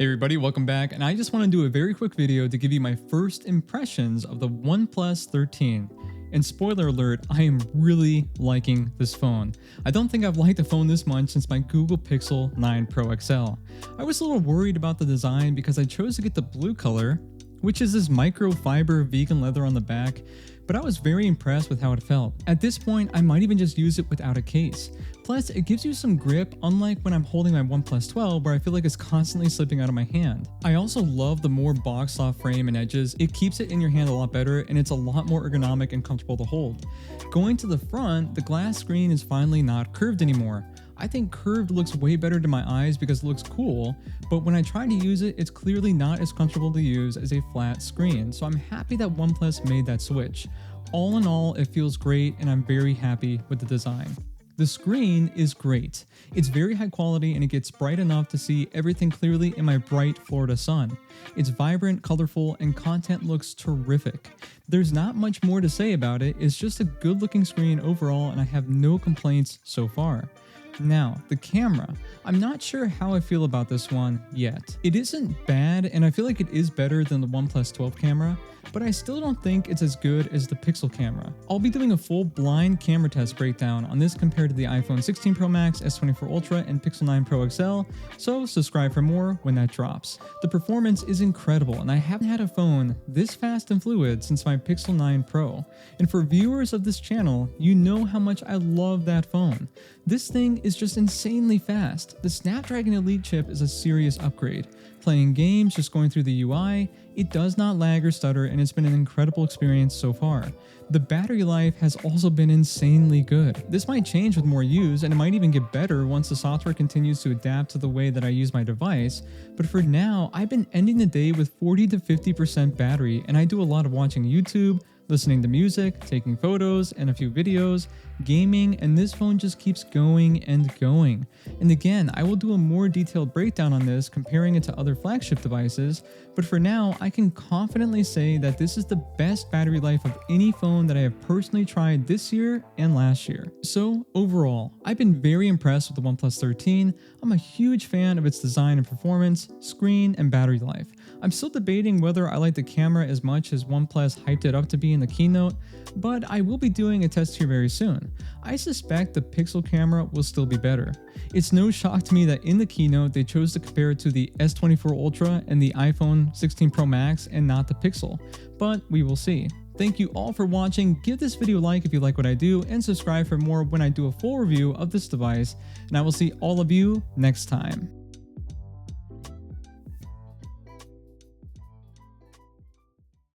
Hey everybody, welcome back, and I just want to do a very quick video to give you my first impressions of the OnePlus 13. And spoiler alert, I am really liking this phone. I don't think I've liked a phone this much since my Google Pixel 9 Pro XL. I was a little worried about the design because I chose to get the blue color, which is this microfiber vegan leather on the back, but I was very impressed with how it felt. At this point, I might even just use it without a case. Plus, it gives you some grip, unlike when I'm holding my OnePlus 12 where I feel like it's constantly slipping out of my hand. I also love the more boxed off frame and edges. It keeps it in your hand a lot better and it's a lot more ergonomic and comfortable to hold. Going to the front, the glass screen is finally not curved anymore. I think curved looks way better to my eyes because it looks cool, but when I try to use it, it's clearly not as comfortable to use as a flat screen, so I'm happy that OnePlus made that switch. All in all, it feels great and I'm very happy with the design. The screen is great. It's very high quality and it gets bright enough to see everything clearly in my bright Florida sun. It's vibrant, colorful, and content looks terrific. There's not much more to say about it, it's just a good looking screen overall and I have no complaints so far. Now, the camera. I'm not sure how I feel about this one yet. It isn't bad and I feel like it is better than the OnePlus 12 camera, but I still don't think it's as good as the Pixel camera. I'll be doing a full blind camera test breakdown on this compared to the iPhone 16 Pro Max, S24 Ultra, and Pixel 9 Pro XL, so subscribe for more when that drops. The performance is incredible and I haven't had a phone this fast and fluid since my Pixel 9 Pro. And for viewers of this channel, you know how much I love that phone. This thing is just insanely fast. The Snapdragon Elite chip is a serious upgrade. Playing games, just going through the UI, it does not lag or stutter and it's been an incredible experience so far. The battery life has also been insanely good. This might change with more use and it might even get better once the software continues to adapt to the way that I use my device, but for now, I've been ending the day with 40 to 50% battery and I do a lot of watching YouTube, listening to music, taking photos, and a few videos, gaming, and this phone just keeps going and going. And again, I will do a more detailed breakdown on this, comparing it to other flagship devices, but for now, I can confidently say that this is the best battery life of any phone that I have personally tried this year and last year. So overall, I've been very impressed with the OnePlus 13. I'm a huge fan of its design and performance, screen, and battery life. I'm still debating whether I like the camera as much as OnePlus hyped it up to be in the keynote, but I will be doing a test here very soon. I suspect the Pixel camera will still be better. It's no shock to me that in the keynote they chose to compare it to the S24 Ultra and the iPhone 16 Pro Max and not the Pixel, but we will see. Thank you all for watching. Give this video a like if you like what I do and subscribe for more when I do a full review of this device, and I will see all of you next time.